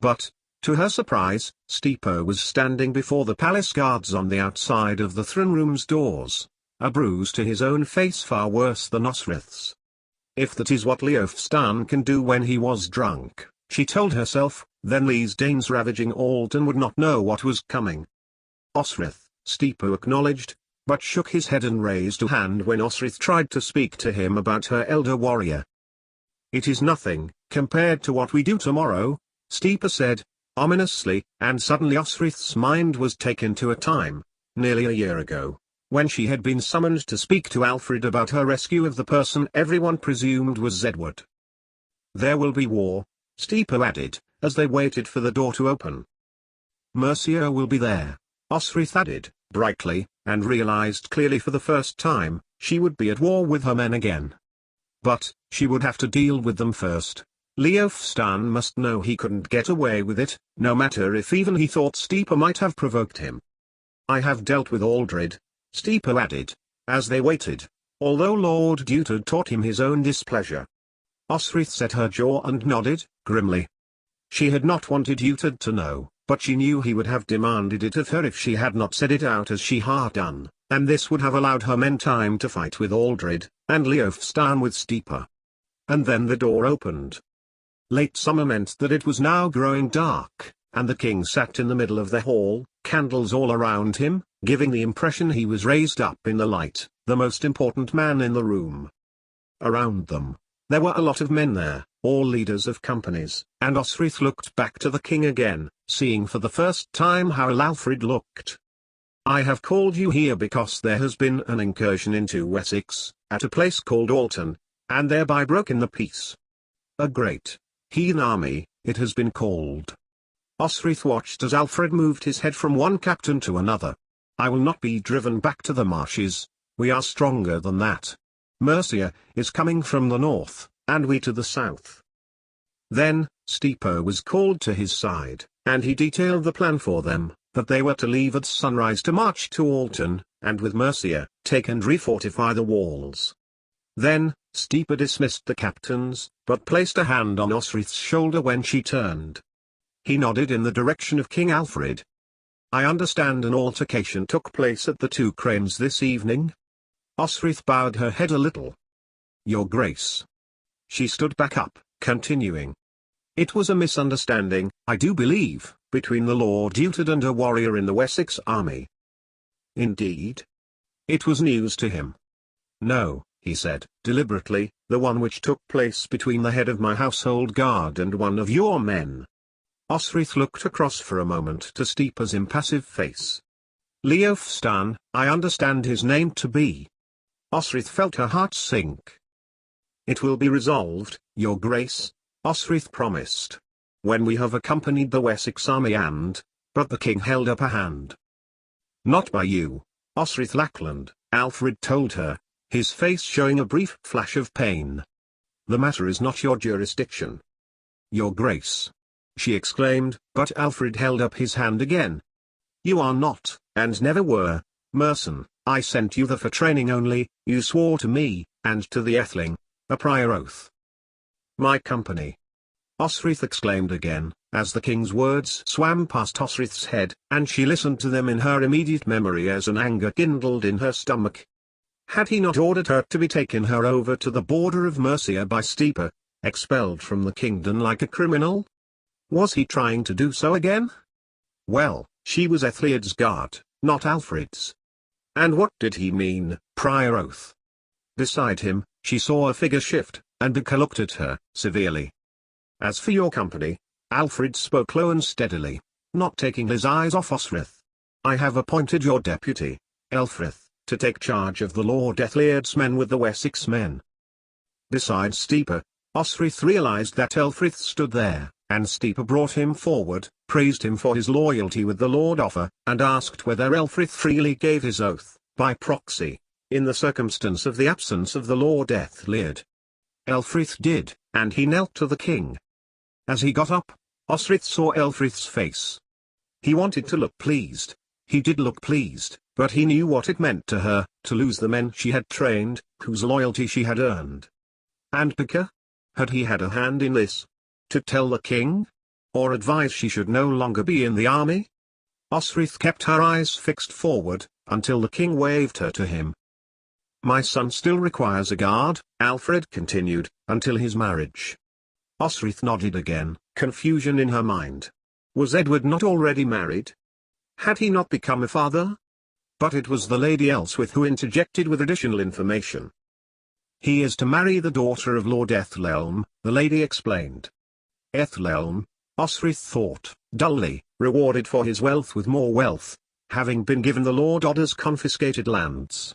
But, to her surprise, Stipa was standing before the palace guards on the outside of the throne room's doors, a bruise to his own face far worse than Osrith's. If that is what Leofstan can do when he was drunk, she told herself, then these Danes ravaging Alton would not know what was coming. Osrith, Stipa acknowledged, but shook his head and raised a hand when Osrith tried to speak to him about her elder warrior. "It is nothing, compared to what we do tomorrow," Stipa said, ominously, and suddenly Osrith's mind was taken to a time, nearly a year ago, when she had been summoned to speak to Alfred about her rescue of the person everyone presumed was Edward. "There will be war," Stipa added, as they waited for the door to open. "Mercia will be there," Osrith added, brightly, and realized clearly for the first time, she would be at war with her men again. But, she would have to deal with them first. Leofstan must know he couldn't get away with it, no matter if even he thought Stipa might have provoked him. "I have dealt with Aldred," Stipa added, as they waited, although Lord Dutard taught him his own displeasure. Osrith set her jaw and nodded, grimly. She had not wanted Dutard to know, but she knew he would have demanded it of her if she had not said it out as she had done, and this would have allowed her men time to fight with Aldred, and Leofstan with Stipa. And then the door opened. Late summer meant that it was now growing dark, and the king sat in the middle of the hall, candles all around him, giving the impression he was raised up in the light, the most important man in the room. Around them, there were a lot of men there, all leaders of companies, and Osrith looked back to the king again, seeing for the first time how Alfred looked. "I have called you here because there has been an incursion into Wessex, at a place called Alton, and thereby broken the peace. A great heathen army, it has been called." Osrith watched as Alfred moved his head from one captain to another. "I will not be driven back to the marshes, we are stronger than that. Mercia is coming from the north, and we to the south." Then, Stipa was called to his side, and he detailed the plan for them, that they were to leave at sunrise to march to Alton, and with Mercia, take and refortify the walls. Then, Stipa dismissed the captains, but placed a hand on Osrith's shoulder when she turned. He nodded in the direction of King Alfred. "I understand an altercation took place at the Two Cranes this evening?" Osrith bowed her head a little. "Your Grace." She stood back up, continuing. "It was a misunderstanding, I do believe, between the Lord Dutard and a warrior in the Wessex army." "Indeed?" It was news to him. "No," he said, deliberately, "the one which took place between the head of my household guard and one of your men." Osrith looked across for a moment to Stipa's impassive face. "Leofstan, I understand his name to be." Osrith felt her heart sink. "It will be resolved, your Grace," Osrith promised. "When we have accompanied the Wessex army but the king held up a hand. "Not by you, Osrith Lackland," Alfred told her, his face showing a brief flash of pain. "The matter is not your jurisdiction." "Your Grace," she exclaimed, but Alfred held up his hand again. "You are not, and never were, Merson. I sent you there for training only, you swore to me, and to the Atheling, a prior oath." "My company!" Osrith exclaimed again, as the king's words swam past Osrith's head, and she listened to them in her immediate memory as an anger kindled in her stomach. Had he not ordered her to be taken her over to the border of Mercia by Stipa, expelled from the kingdom like a criminal? Was he trying to do so again? Well, she was Ethliad's guard, not Alfred's. And what did he mean, prior oath? Beside him, she saw a figure shift, and Bika looked at her, severely. "As for your company," Alfred spoke low and steadily, not taking his eyes off Osrith. "I have appointed your deputy, Elfrith, to take charge of the Lord Ethliad's men with the Wessex men." Besides Stipa, Osrith realized that Elfrith stood there, and Stipa brought him forward, praised him for his loyalty with the Lord Offa, and asked whether Elfrith freely gave his oath, by proxy, in the circumstance of the absence of the Lord Ethliad. Elfrith did, and he knelt to the king. As he got up, Osrith saw Elfrith's face. He wanted to look pleased. He did look pleased, but he knew what it meant to her, to lose the men she had trained, whose loyalty she had earned. And Bika? Had he had a hand in this? To tell the king? or advise she should no longer be in the army? Osrith kept her eyes fixed forward, until the king waved her to him. My son still requires a guard, Alfred continued, until his marriage. Osrith nodded again, confusion in her mind. Was Edward not already married? Had he not become a father? But it was the Lady Ellsworth who interjected with additional information. He is to marry the daughter of Lord Ethelelm, the lady explained. Ethelelm, Osrith thought, dully, rewarded for his wealth with more wealth, having been given the Lord Odda's confiscated lands.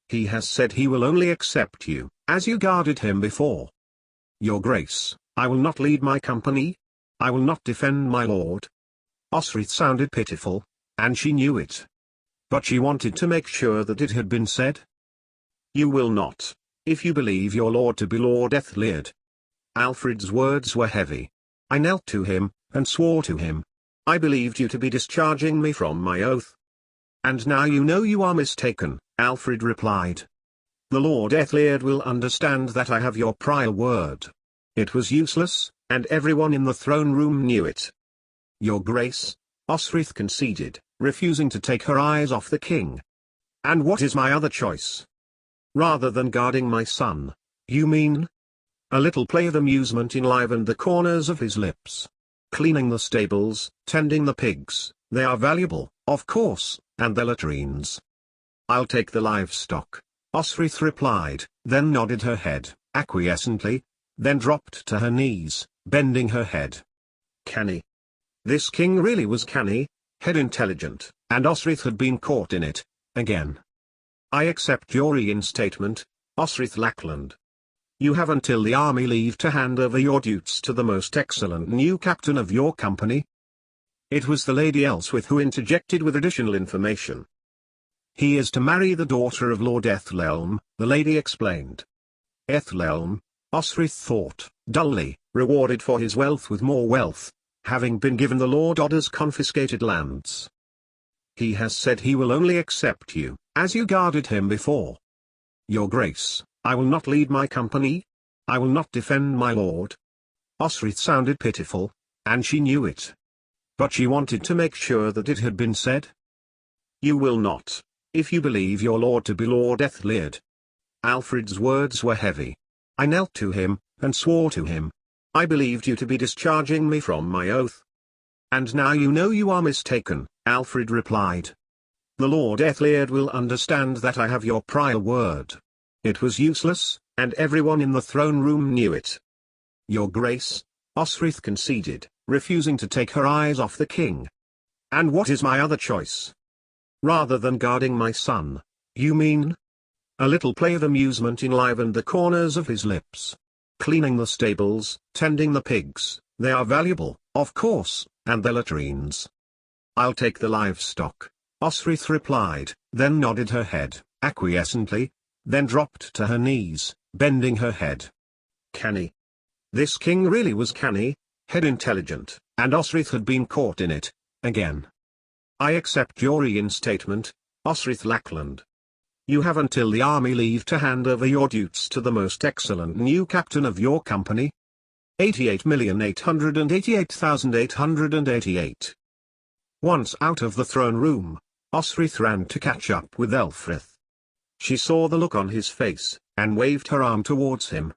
He has said he will only accept you, as you guarded him before. Your Grace, I will not lead my company. I will not defend my lord. Osrith sounded pitiful, and she knew it. But she wanted to make sure that it had been said. You will not, if you believe your lord to be Lord Ethelred. Alfred's words were heavy. I knelt to him, and swore to him. I believed you to be discharging me from my oath. And now you know you are mistaken, Alfred replied. The Lord Ethelred will understand that I have your prior word. It was useless, and everyone in the throne room knew it. Your Grace, Osrith conceded, refusing to take her eyes off the king. And what is my other choice? Rather than guarding my son, you mean? A little play of amusement enlivened the corners of his lips. Cleaning the stables, tending the pigs, they are valuable, of course, and the latrines. I'll take the livestock, Osrith replied, then nodded her head, acquiescently, then dropped to her knees, bending her head. Canny. This king really was canny, head intelligent, and Osrith had been caught in it, again. I accept your reinstatement, Osrith Lackland. You have until the army leave to hand over your duties to the most excellent new captain of your company. It was the Lady Ellsworth who interjected with additional information. He is to marry the daughter of Lord Ethelelm, the lady explained. Ethelelm, Osrith thought, dully, rewarded for his wealth with more wealth, having been given the Lord Odda's confiscated lands. He has said he will only accept you, as you guarded him before. Your Grace, I will not lead my company. I will not defend my lord. Osrith sounded pitiful, and she knew it. But she wanted to make sure that it had been said. You will not, if you believe your lord to be Lord Ethelred. Alfred's words were heavy. I knelt to him, and swore to him. I believed you to be discharging me from my oath. And now you know you are mistaken, Alfred replied. The Lord Ethelred will understand that I have your prior word. It was useless, and everyone in the throne room knew it. Your Grace, Osrith conceded, refusing to take her eyes off the king. And what is my other choice? Rather than guarding my son, you mean? A little play of amusement enlivened the corners of his lips. Cleaning the stables, tending the pigs, they are valuable, of course, and the latrines. I'll take the livestock, Osrith replied, then nodded her head, acquiescently, then dropped to her knees, bending her head. Canny. This king really was canny, head intelligent, and Osrith had been caught in it, again. I accept your reinstatement, Osrith Lackland. You have until the army leave to hand over your duties to the most excellent new captain of your company. 88,888,888. Once out of the throne room, Osrith ran to catch up with Elfrith. She saw the look on his face, and waved her arm towards him.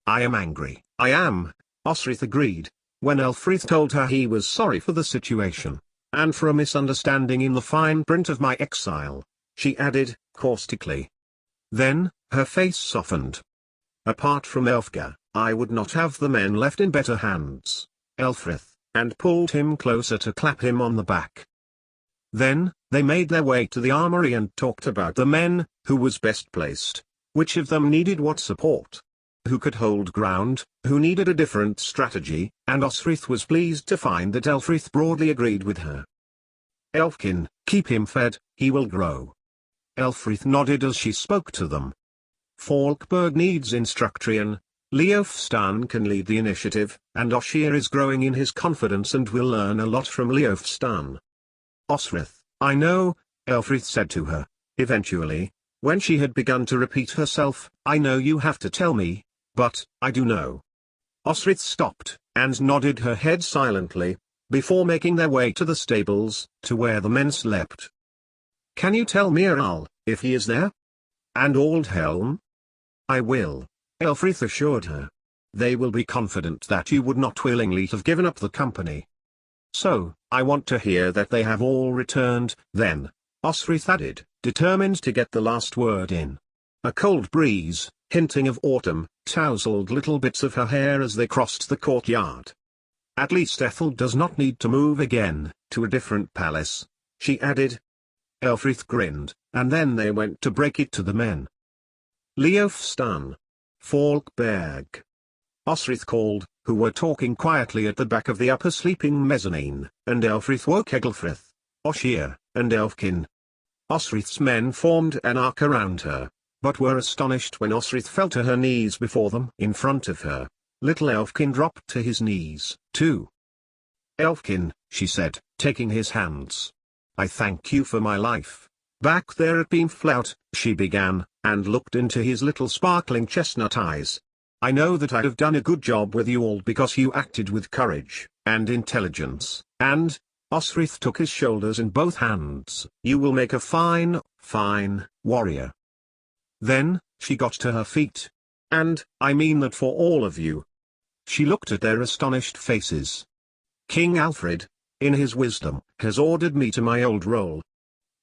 I am angry, I am, Osrith agreed, when Elfrith told her he was sorry for the situation, and for a misunderstanding in the fine print of my exile, she added, caustically. Then, her face softened. Apart from Elfgar, I would not have the men left in better hands, Elfrith, and pulled him closer to clap him on the back. Then, they made their way to the armory and talked about the men, who was best placed, which of them needed what support, who could hold ground, who needed a different strategy, and Osrith was pleased to find that Elfrith broadly agreed with her. Elfkin, keep him fed, he will grow. Elfrith nodded as she spoke to them. Falkberg needs instruction, Leofstan can lead the initiative, and Oshir is growing in his confidence and will learn a lot from Leofstan. Osrith, I know, Elfrith said to her, eventually, when she had begun to repeat herself, I know you have to tell me, but, I do know. Osrith stopped, and nodded her head silently, before making their way to the stables, to where the men slept. "Can you tell me, Earl, if he is there? And Aldhelm?" "I will," Elfrith assured her. "They will be confident that you would not willingly have given up the company." "So, I want to hear that they have all returned, then," Osrith added, determined to get the last word in. A cold breeze, hinting of autumn, tousled little bits of her hair as they crossed the courtyard. "At least Ethel does not need to move again, to a different palace," she added. Elfrith grinned, and then they went to break it to the men. "Leofstan. Falkberg," Osrith called, who were talking quietly at the back of the upper sleeping mezzanine, and Elfrith woke Egelfrith, Oshir, and Elfkin. Osrith's men formed an arc around her, but were astonished when Osrith fell to her knees before them. In front of her, little Elfkin dropped to his knees, too. "Elfkin," she said, taking his hands. "I thank you for my life. Back there at Beamflout," she began, and looked into his little sparkling chestnut eyes. "I know that I have done a good job with you all because you acted with courage, and intelligence, and," Osrith took his shoulders in both hands, "you will make a fine, fine warrior." Then, she got to her feet. "And, I mean that for all of you." She looked at their astonished faces. "King Alfred, in his wisdom, has ordered me to my old role.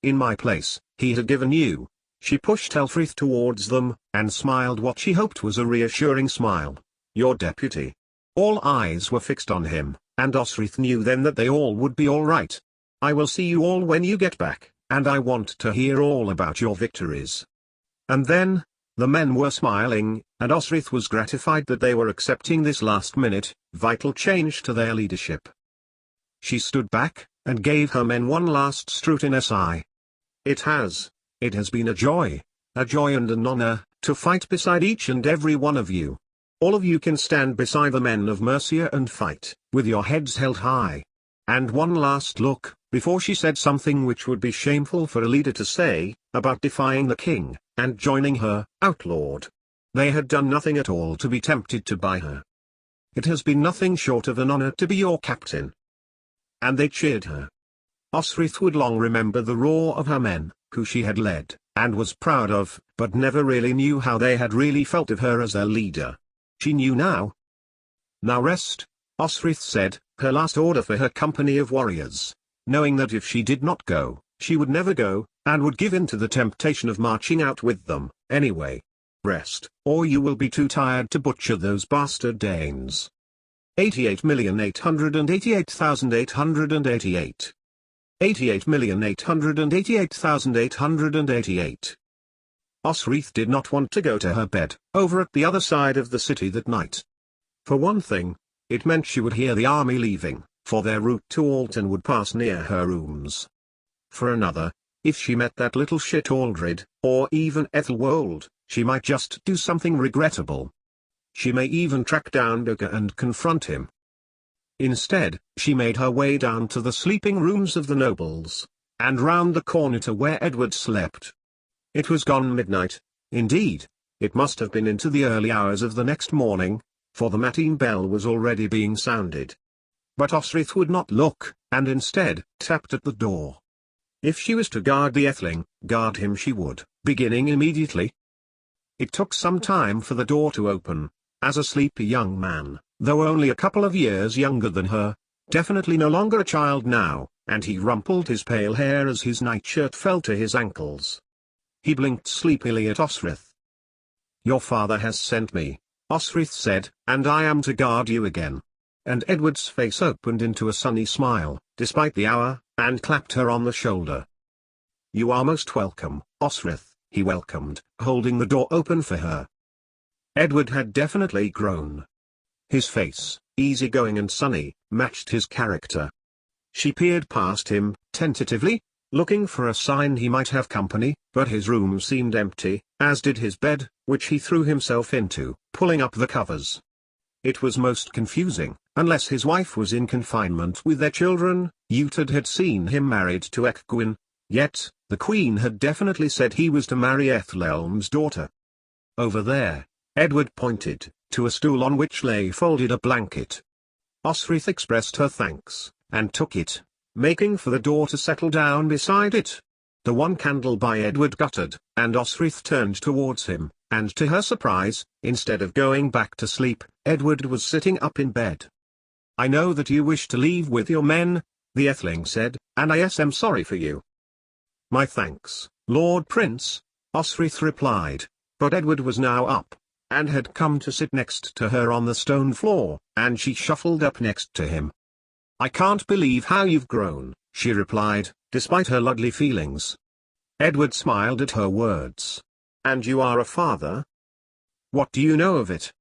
In my place, he had given you." She pushed Elfrith towards them, and smiled what she hoped was a reassuring smile. "Your deputy." All eyes were fixed on him, and Osrith knew then that they all would be all right. "I will see you all when you get back, and I want to hear all about your victories." And then, the men were smiling, and Osrith was gratified that they were accepting this last-minute, vital change to their leadership. She stood back, and gave her men one last scrutinous eye. It has been a joy and an honor, to fight beside each and every one of you. All of you can stand beside the men of Mercia and fight, with your heads held high." And one last look, before she said something which would be shameful for a leader to say, about defying the king, and joining her, outlawed. They had done nothing at all to be tempted to buy her. "It has been nothing short of an honor to be your captain." And they cheered her. Osrith would long remember the roar of her men, who she had led, and was proud of, but never really knew how they had really felt of her as their leader. She knew now. "Now rest," Osrith said, her last order for her company of warriors, knowing that if she did not go, she would never go, and would give in to the temptation of marching out with them, anyway. "Rest, or you will be too tired to butcher those bastard Danes." 88,888,888 88,888,888 Osrith did not want to go to her bed, over at the other side of the city that night. For one thing, it meant she would hear the army leaving, for their route to Alton would pass near her rooms. For another, if she met that little shit Aldred, or even Ethelwold, she might just do something regrettable. She may even track down Dagger and confront him. Instead, she made her way down to the sleeping rooms of the nobles, and round the corner to where Edward slept. It was gone midnight. Indeed, it must have been into the early hours of the next morning, for the matin bell was already being sounded. But Osrith would not look, and instead tapped at the door. If she was to guard the Atheling, guard him she would, beginning immediately. It took some time for the door to open, as a sleepy young man, though only a couple of years younger than her, definitely no longer a child now, and he rumpled his pale hair as his nightshirt fell to his ankles. He blinked sleepily at Osrith. "Your father has sent me," Osrith said, "and I am to guard you again." And Edward's face opened into a sunny smile, despite the hour, and clapped her on the shoulder. "You are most welcome, Osrith," he welcomed, holding the door open for her. Edward had definitely grown. His face, easygoing and sunny, matched his character. She peered past him, tentatively, looking for a sign he might have company, but his room seemed empty, as did his bed, which he threw himself into, pulling up the covers. It was most confusing, unless his wife was in confinement with their children. Uhtred had seen him married to Ecgwin, yet, the queen had definitely said he was to marry Ethelhelm's daughter. Over there, Edward pointed, to a stool on which lay folded a blanket. Osrith expressed her thanks, and took it, making for the door to settle down beside it. The one candle by Edward guttered, and Osrith turned towards him, and to her surprise, instead of going back to sleep, Edward was sitting up in bed. "I know that you wish to leave with your men," the Etheling said, "and I am sorry for you." "My thanks, Lord Prince," Osrith replied, but Edward was now up, and had come to sit next to her on the stone floor, and she shuffled up next to him. "I can't believe how you've grown," she replied, despite her lovely feelings. Edward smiled at her words. "And you are a father? What do you know of it?"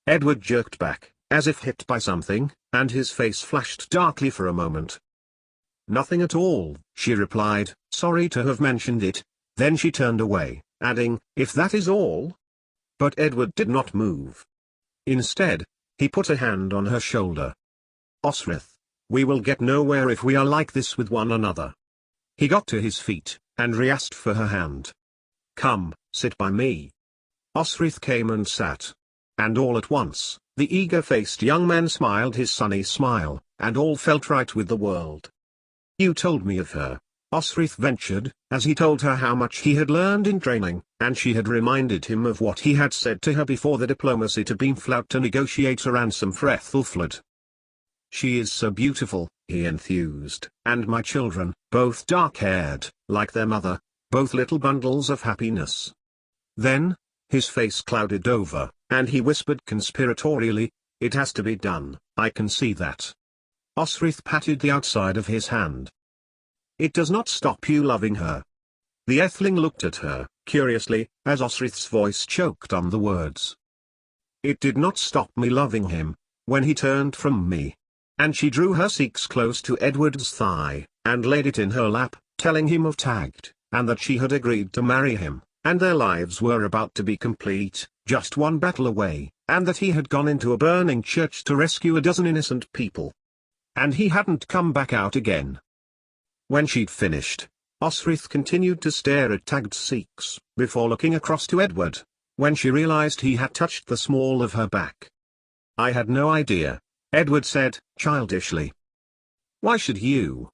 Edward jerked back, as if hit by something, and his face flashed darkly for a moment. "Nothing at all," she replied, sorry to have mentioned it. Then she turned away, adding, "If that is all." But Edward did not move. Instead, he put a hand on her shoulder. "Osrith, we will get nowhere if we are like this with one another." He got to his feet, and re-asked for her hand. "Come, sit by me." Osrith came and sat. And all at once, the eager-faced young man smiled his sunny smile, and all felt right with the world. "You told me of her," Osrith ventured, as he told her how much he had learned in training, and she had reminded him of what he had said to her before the diplomacy to Beamflout to negotiate a ransom for Ethelfled. "She is so beautiful," he enthused, "and my children, both dark-haired, like their mother, both little bundles of happiness." Then, his face clouded over, and he whispered conspiratorially, "It has to be done, I can see that." Osrith patted the outside of his hand. "It does not stop you loving her." The Etheling looked at her, curiously, as Osrith's voice choked on the words. "It did not stop me loving him, when he turned from me." And she drew her cheeks close to Edward's thigh, and laid it in her lap, telling him of Tagged, and that she had agreed to marry him, and their lives were about to be complete, just one battle away, and that he had gone into a burning church to rescue a dozen innocent people. And he hadn't come back out again. When she'd finished, Osrith continued to stare at Tagged's cheeks, before looking across to Edward, when she realized he had touched the small of her back. "I had no idea," Edward said, childishly. "Why should you?"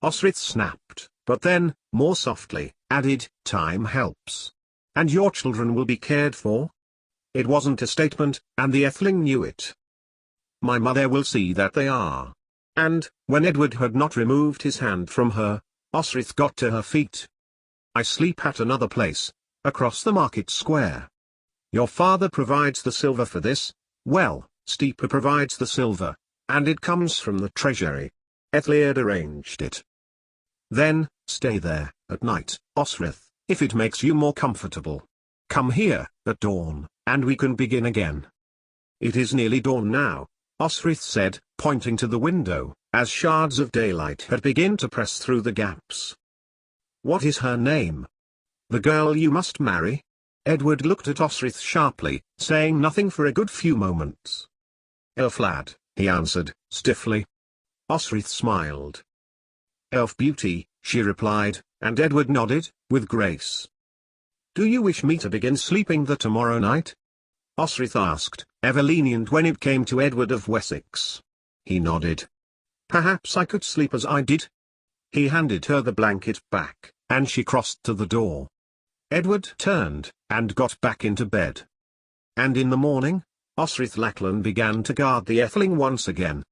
Osrith snapped, but then, more softly, added, "Time helps. And your children will be cared for." It wasn't a statement, and the Etheling knew it. "My mother will see that they are." And, when Edward had not removed his hand from her, Osrith got to her feet. "I sleep at another place, across the market square. Your father provides the silver for this. Well, Steeper provides the silver, and it comes from the treasury. Ethelred arranged it. Then, stay there, at night, Osrith, if it makes you more comfortable. Come here, at dawn, and we can begin again." "It is nearly dawn now," Osrith said, pointing to the window, as shards of daylight had begun to press through the gaps. "What is her name?" "The girl you must marry?" Edward looked at Osrith sharply, saying nothing for a good few moments. "Elflad," he answered, stiffly. Osrith smiled. "Elf Beauty," she replied, and Edward nodded, with grace. "Do you wish me to begin sleeping the tomorrow night?" Osrith asked, ever lenient when it came to Edward of Wessex. He nodded. "Perhaps I could sleep as I did." He handed her the blanket back, and she crossed to the door. Edward turned, and got back into bed. And in the morning, Osrith Lachlan began to guard the Etheling once again,